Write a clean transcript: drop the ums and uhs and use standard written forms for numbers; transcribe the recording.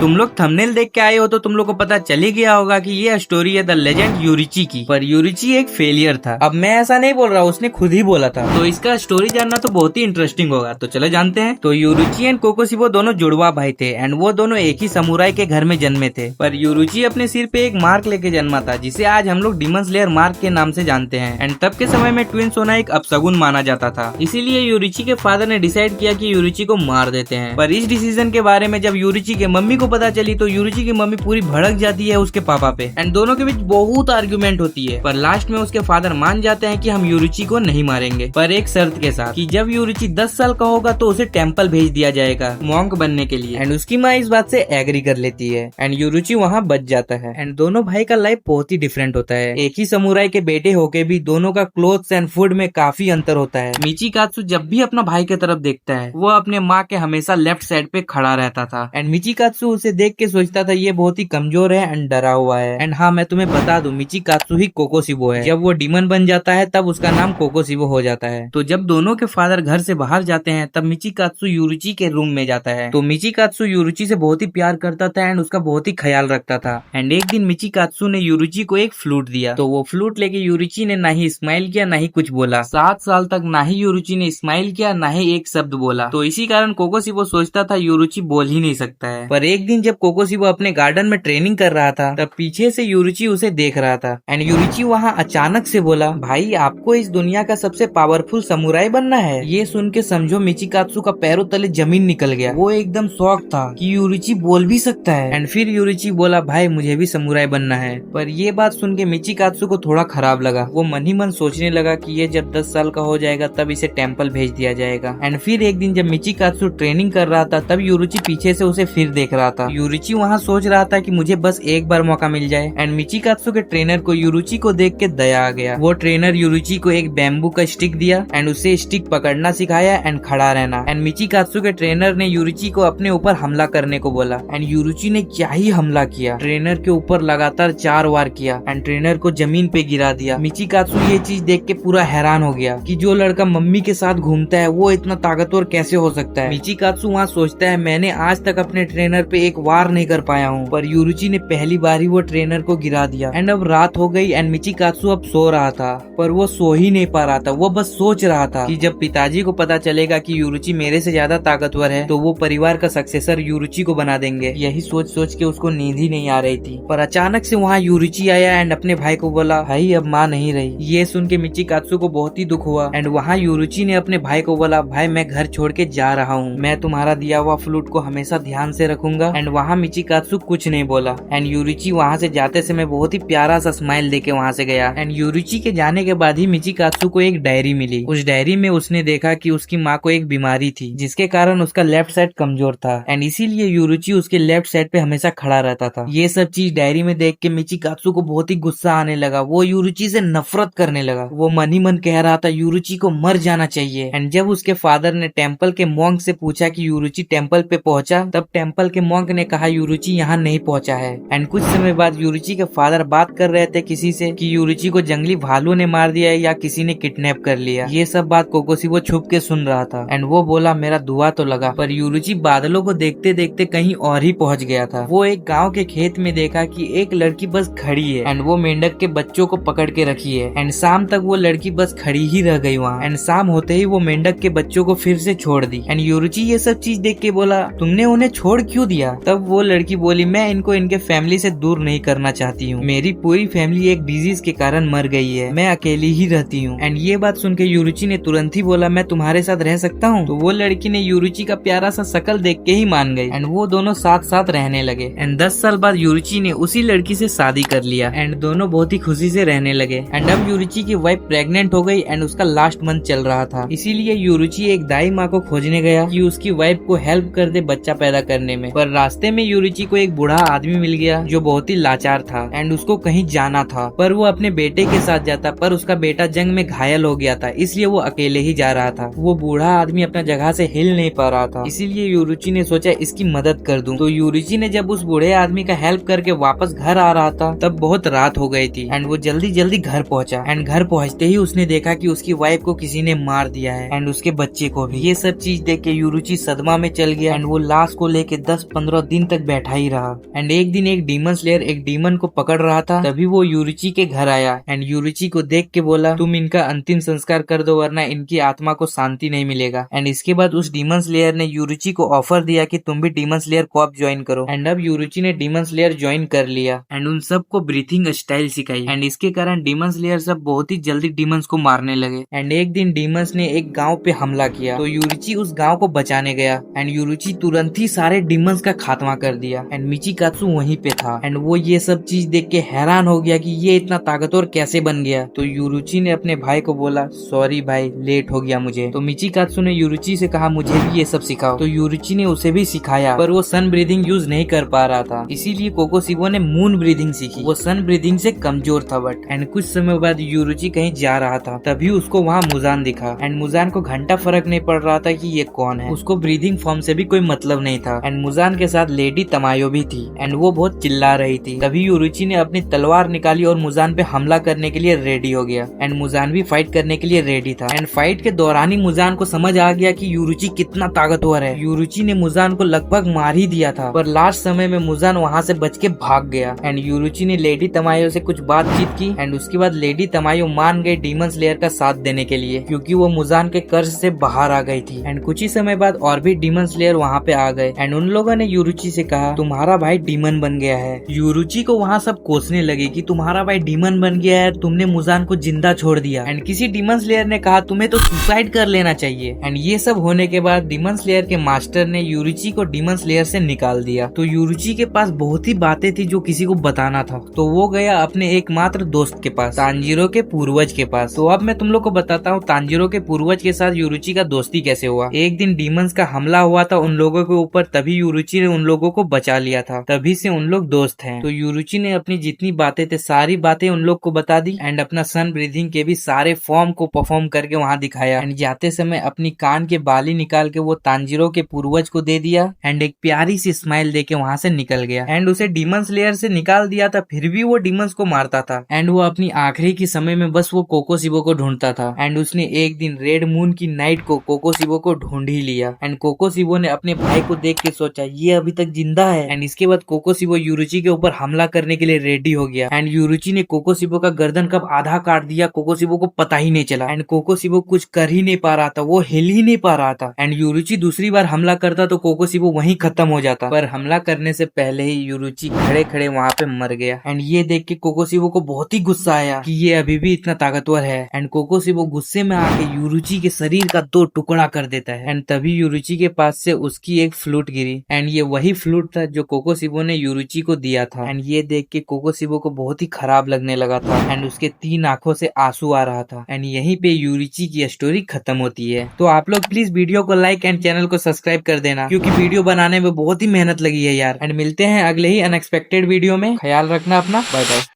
तुम लोग थंबनेल देख के आए हो तो तुम लोग को पता चल ही गया होगा कि ये स्टोरी है द लेजेंड यूरिची की। पर यूरिची एक फेलियर था। अब मैं ऐसा नहीं बोल रहा, उसने खुद ही बोला था। तो इसका स्टोरी जानना तो बहुत ही इंटरेस्टिंग होगा, तो चले जानते हैं। तो यूरिची एंड कोकोशिबो दोनों जुड़वा भाई थे एंड वो दोनों एक ही समुराई के घर में जन्मे थे। पर यूरिची अपने सिर पे एक मार्क लेके जन्मा था, जिसे आज हम लोग डीमन स्लेयर मार्क के नाम से जानते हैं। एंड तब के समय में ट्विंस होना एक अपशगुन माना जाता था, इसीलिए यूरिची के फादर ने डिसाइड किया कि यूरिची को मार देते हैं। पर इस डिसीजन के बारे में जब यूरिची के मम्मी को पता चली तो यूरिची की मम्मी पूरी भड़क जाती है उसके पापा पे एंड दोनों के बीच बहुत आर्ग्यूमेंट होती है। पर लास्ट में उसके फादर मान जाते हैं कि हम यूरिची को नहीं मारेंगे, पर एक शर्त के साथ कि जब यूरिची 10 साल का होगा तो उसे टेम्पल भेज दिया जाएगा मॉन्क बनने के लिए। एंड उसकी माँ इस बात से एग्री कर लेती है एंड यूरिची वहाँ बच जाता है। एंड दोनों भाई का लाइफ बहुत ही डिफरेंट होता है। एक ही समुराई के बेटे होके भी दोनों का क्लोथ्स एंड फूड में काफी अंतर होता है। मिचिकात्सु जब भी अपना भाई की तरफ देखता है वो अपने माँ के हमेशा लेफ्ट साइड पे खड़ा रहता था एंड मिचिकात्सु उसे देख के सोचता था ये बहुत ही कमजोर है एंड डरा हुआ है। एंड हाँ, मैं तुम्हें बता दूं, मिचिकात्सु ही कोकोशिबो है। जब वो डीमन बन जाता है तब उसका नाम कोकोशिबो हो जाता है। तो जब दोनों के फादर घर से बाहर जाते हैं तब मिचिकात्सु यूरिची के रूम में जाता है। तो मिचिकात्सु यूरिची से बहुत ही प्यार करता था एंड उसका बहुत ही ख्याल रखता था। एंड एक दिन मिचिकात्सु ने यूरिची को एक फ्लूट दिया, तो वो फ्लूट लेके यूरिची ने ना ही स्माइल किया ना ही कुछ बोला। 7 साल तक ना ही यूरिची ने स्माइल किया ना ही एक शब्द बोला। तो इसी कारण कोकोशिबो सोचता था यूरिची बोल ही नहीं सकता है। पर एक दिन जब कोकोशिबो अपने गार्डन में ट्रेनिंग कर रहा था तब पीछे से यूरिची उसे देख रहा था एंड यूरिची वहाँ अचानक से बोला, भाई आपको इस दुनिया का सबसे पावरफुल समुराई बनना है। ये सुन के समझो मिचिकात्सु का पैरों तले जमीन निकल गया। वो एकदम शॉक था कि यूरिची बोल भी सकता है। एंड फिर यूरिची बोला, भाई मुझे भी समुराई बनना है। पर ये बात सुन के मिचिकात्सु को थोड़ा खराब लगा। वो मन ही मन सोचने लगा कि ये जब 10 साल का हो जाएगा तब इसे टेम्पल भेज दिया जाएगा। एंड फिर एक दिन जब मिचिकात्सु ट्रेनिंग कर रहा था तब यूरिची पीछे से उसे फिर देख रहा था। यूरिची वहाँ सोच रहा था कि मुझे बस एक बार मौका मिल जाए। एंड मिचिकात्सु के ट्रेनर को यूरिची को देख के दया आ गया। वो ट्रेनर यूरिची को एक बैम्बू का स्टिक दिया एंड उसे स्टिक पकड़ना सिखाया एंड खड़ा रहना। एंड मिचिकात्सु के ट्रेनर ने यूरिची को अपने ऊपर हमला करने को बोला एंड यूरिची ने क्या ही हमला किया। ट्रेनर के ऊपर लगातार 4 वार किया एंड ट्रेनर को जमीन पे गिरा दिया। मिचिकात्सु ये चीज देख के पूरा हैरान हो गया कि जो लड़का मम्मी के साथ घूमता है वो इतना ताकतवर कैसे हो सकता है। मिचिकात्सु वहाँ सोचता है मैंने आज तक अपने ट्रेनर पे एक वार नहीं कर पाया हूँ। पर यूरिची ने पहली बार ही वो ट्रेनर को गिरा दिया। एंड अब रात हो गई एंड मिचिकात्सु अब सो रहा था, पर वो सो ही नहीं पा रहा था। वो बस सोच रहा था कि जब पिताजी को पता चलेगा कि यूरिची मेरे से ज्यादा ताकतवर है तो वो परिवार का सक्सेसर यूरिची को बना देंगे। यही सोच सोच के उसको नींद ही नहीं आ रही थी। पर अचानक से वहाँ यूरिची आया एंड अपने भाई को बोला, भाई अब माँ नहीं रही। ये सुन के मिचिकात्सु को बहुत ही दुख हुआ। एंड वहाँ यूरिची ने अपने भाई को बोला, भाई मैं घर छोड़ के जा रहा हूँ, मैं तुम्हारा दिया हुआ फ्लूट को हमेशा ध्यान से रखूंगा। एंड वहाँ मिचिकात्सु कुछ नहीं बोला। एंड यूरिची वहाँ से जाते समय बहुत ही प्यारा सा स्माइल देके वहाँ से गया। एंड यूरिची के जाने के बाद ही मिचिकात्सु को एक डायरी मिली। उस डायरी में उसने देखा कि उसकी माँ को एक बीमारी थी जिसके कारण उसका लेफ्ट साइड कमजोर था एंड इसीलिए यूरिची उसके लेफ्ट साइड पे हमेशा खड़ा रहता था। ये सब चीज डायरी में देख के मिचिकात्सु को बहुत ही गुस्सा आने लगा। वो यूरिची से नफरत करने लगा। वो मन ही मन कह रहा था यूरिची को मर जाना चाहिए। एंड जब उसके फादर ने टेम्पल के मॉन्क से पूछा कि यूरिची टेम्पल पे पहुंचा तब टेम्पल के मॉन्क ने कहा यूरिची यहाँ नहीं पहुंचा है। एंड कुछ समय बाद यूरिची के फादर बात कर रहे थे किसी से कि यूरिची को जंगली भालू ने मार दिया है या किसी ने किडनैप कर लिया। ये सब बात कोकोशिबो छुप के सुन रहा था एंड वो बोला मेरा दुआ तो लगा। पर यूरिची बादलों को देखते देखते कहीं और ही पहुंच गया था। वो एक गांव के खेत में देखा कि एक लड़की बस खड़ी है एंड वो मेंढक के बच्चों को पकड़ के रखी है। एंड शाम तक वो लड़की बस खड़ी ही रह गई वहाँ। एंड शाम होते ही वो मेंढक के बच्चों को फिर से छोड़ दी। एंड यूरिची ये सब चीज देख के बोला, तुमने उन्हें छोड़ क्यों दिया? तब वो लड़की बोली, मैं इनको इनके फैमिली से दूर नहीं करना चाहती हूँ। मेरी पूरी फैमिली एक डिजीज के कारण मर गई है, मैं अकेली ही रहती हूँ। एंड ये बात सुन के यूरिची ने तुरंत ही बोला, मैं तुम्हारे साथ रह सकता हूँ। तो वो लड़की ने यूरिची का प्यारा सा शकल देख के ही मान गई एंड वो दोनों साथ साथ रहने लगे। एंड 10 साल बाद यूरिची ने उसी लड़की से शादी कर लिया एंड दोनों बहुत ही खुशी से रहने लगे। एंड अब यूरिची की वाइफ प्रेग्नेंट हो गई एंड उसका लास्ट मंथ चल रहा था। इसीलिए यूरिची एक दाई माँ को खोजने गया कि उसकी वाइफ को हेल्प कर दे बच्चा पैदा करने में। पर रास्ते में यूरिची को एक बूढ़ा आदमी मिल गया जो बहुत ही लाचार था एंड उसको कहीं जाना था। पर वो अपने बेटे के साथ जाता, पर उसका बेटा जंग में घायल हो गया था इसलिए वो अकेले ही जा रहा था। वो बूढ़ा आदमी अपना जगह से हिल नहीं पा रहा था, इसीलिए यूरिची ने सोचा इसकी मदद कर दूं। तो यूरिची ने जब उस बूढ़े आदमी का हेल्प करके वापस घर आ रहा था तब बहुत रात हो गई थी एंड वो जल्दी जल्दी घर पहुंचा। एंड घर पहुंचते ही उसने देखा कि उसकी वाइफ को किसी ने मार दिया है एंड उसके बच्चे को भी। ये सब चीज देख के यूरिची सदमा में चल गया एंड वो लाश को लेके 10-15 15 दिन तक बैठा ही रहा। एंड एक दिन एक डीमन स्लेयर एक डीमन को पकड़ रहा था, तभी वो यूरिची के घर आया एंड यूरिची को देख के बोला तुम इनका अंतिम संस्कार कर दो वरना इनकी आत्मा को शांति नहीं मिलेगा। एंड इसके बाद उस डीमन स्लेयर ने यूरिची को ऑफर दिया कि तुम भी डीमन स्लेयर कॉर्प ज्वाइन करो। एंड अब यूरिची ने डीमन स्लेयर ज्वाइन कर लिया एंड उन सबको ब्रीथिंग स्टाइल सिखाई। एंड इसके कारण डीमन स्लेयर सब बहुत ही जल्दी डीमंस को मारने लगे। एंड एक दिन डीमंस ने एक गांव पे हमला किया तो यूरिची उस गांव को बचाने गया एंड यूरिची तुरंत ही सारे डीमंस का खात्मा कर दिया। एंड मिचिकात्सु वहीं पे था एंड वो ये सब चीज देख के हैरान हो गया कि ये इतना ताकतवर कैसे बन गया। तो यूरिची ने अपने भाई को बोला सॉरी भाई लेट हो गया मुझे। तो मिचिकात्सु ने यूरिची से कहा मुझे भी ये सब सिखाओ। तो यूरिची ने उसे भी सिखाया पर वो सन ब्रीदिंग यूज नहीं कर पा रहा था, इसीलिए कोकोशिबो ने मून ब्रीदिंग सीखी। वो सन ब्रीदिंग से कमजोर था बट। एंड कुछ समय बाद यूरिची कहीं जा रहा था, तभी उसको वहाँ मुजान दिखा। एंड मुजान को घंटा फर्क नहीं पड़ रहा था कि ये कौन है, उसको ब्रीदिंग फॉर्म से भी कोई मतलब नहीं था। एंड मुजान के साथ लेडी तमायो भी थी एंड वो बहुत चिल्ला रही थी। तभी यूरिची ने अपनी तलवार निकाली और मुजान पे हमला करने के लिए रेडी हो गया। एंड मुजान भी फाइट करने के लिए रेडी था। एंड फाइट के दौरान ही मुजान को समझ आ गया कि यूरिची कितना ताकतवर है। यूरिची ने मुजान को लगभग मार ही दिया था पर लास्ट समय में मुजान वहाँ से बच के भाग गया। एंड यूरिची ने लेडी तमायो से कुछ बातचीत की एंड उसके बाद लेडी तमायो मान गई डीमन स्लेयर का साथ देने के लिए, क्योंकि वो मुजान के कर्ज से बाहर आ गई थी। एंड कुछ ही समय बाद और भी डीमन स्लेयर वहाँ पे आ गए एंड उन लोगों ने यूरिची से कहा तुम्हारा भाई डीमन बन गया है। यूरिची को वहाँ सब कोसने लगे कि तुम्हारा भाई डीमन बन गया है, तुमने मुजान को जिंदा छोड़ दिया। एंड किसी डीमन स्लेयर ने कहा तुम्हें तो सुसाइड कर लेना चाहिए। एंड ये सब होने के बाद डीमन स्लेयर के मास्टर ने यूरिची को डीमन स्लेयर से निकाल दिया। तो यूरिची के पास बहुत ही बातें थी जो किसी को बताना था, तो वो गया अपने एकमात्र दोस्त के पास, तांजीरो के पूर्वज के पास। तो अब मैं तुम लोग को बताता हूँ तांजीरो के पूर्वज के साथ यूरिची का दोस्ती कैसे हुआ। एक दिन डीमंस का हमला हुआ था उन लोगों के ऊपर, तभी यूरिची ने उन लोगों को बचा लिया था, तभी से उन लोग दोस्त हैं। तो यूरिची ने अपनी जितनी बातें थे सारी बातें उन लोग को बता दी एंड अपना सन ब्रीदिंग के भी सारे फॉर्म को परफॉर्म करके वहाँ दिखाया। एंड जाते समय अपनी कान के बाली निकाल के वो तांजीरो के पूर्वज को दे दिया एंड एक प्यारी सी स्माइल देके वहाँ से निकल गया। एंड उसे डीमन स्लेयर से निकाल दिया था फिर भी वो डीमंस को मारता था एंड वो अपनी आखिरी के समय में बस वो कोकोशिबो को ढूंढता था। एंड उसने एक दिन रेड मून की नाइट को कोकोशिबो को ढूंढ ही लिया। एंड कोकोशिबो ने अपने भाई को देख के सोचा ये अभी तक जिंदा है। एंड इसके बाद कोकोशिबो यूरिची के ऊपर हमला करने के लिए रेडी हो गया। एंड यूरिची ने कोकोशिबो का गर्दन कब आधा काट दिया कोकोशिबो को पता ही नहीं चला। एंड कोकोशिबो कुछ कर ही नहीं पा रहा था, वो हिल ही नहीं पा रहा था। एंड यूरिची दूसरी बार हमला करता तो कोकोशिबो वहीं खत्म हो जाता, पर हमला करने से पहले ही यूरिची खड़े खड़े वहाँ पे मर गया। एंड ये देख के कोकोशिबो को बहुत ही गुस्सा आया कि ये अभी भी इतना ताकतवर है। एंड कोकोशिबो गुस्से में आके यूरिची के शरीर का 2 टुकड़ा कर देता है। एंड तभी यूरिची के पास से उसकी एक फ्लूट गिरी एंड ये वही फ्लूट था जो कोकोशिबो ने यूरिची को दिया था। एंड ये देख के कोकोशिबो को बहुत ही खराब लगने लगा था एंड उसके 3 आंखों से आंसू आ रहा था। एंड यहीं पे यूरिची की स्टोरी खत्म होती है। तो आप लोग प्लीज वीडियो को लाइक एंड चैनल को सब्सक्राइब कर देना, क्योंकि वीडियो बनाने में बहुत ही मेहनत लगी है यार। एंड मिलते हैं अगले ही अनएक्सपेक्टेड वीडियो में। ख्याल रखना अपना, बाय बाय।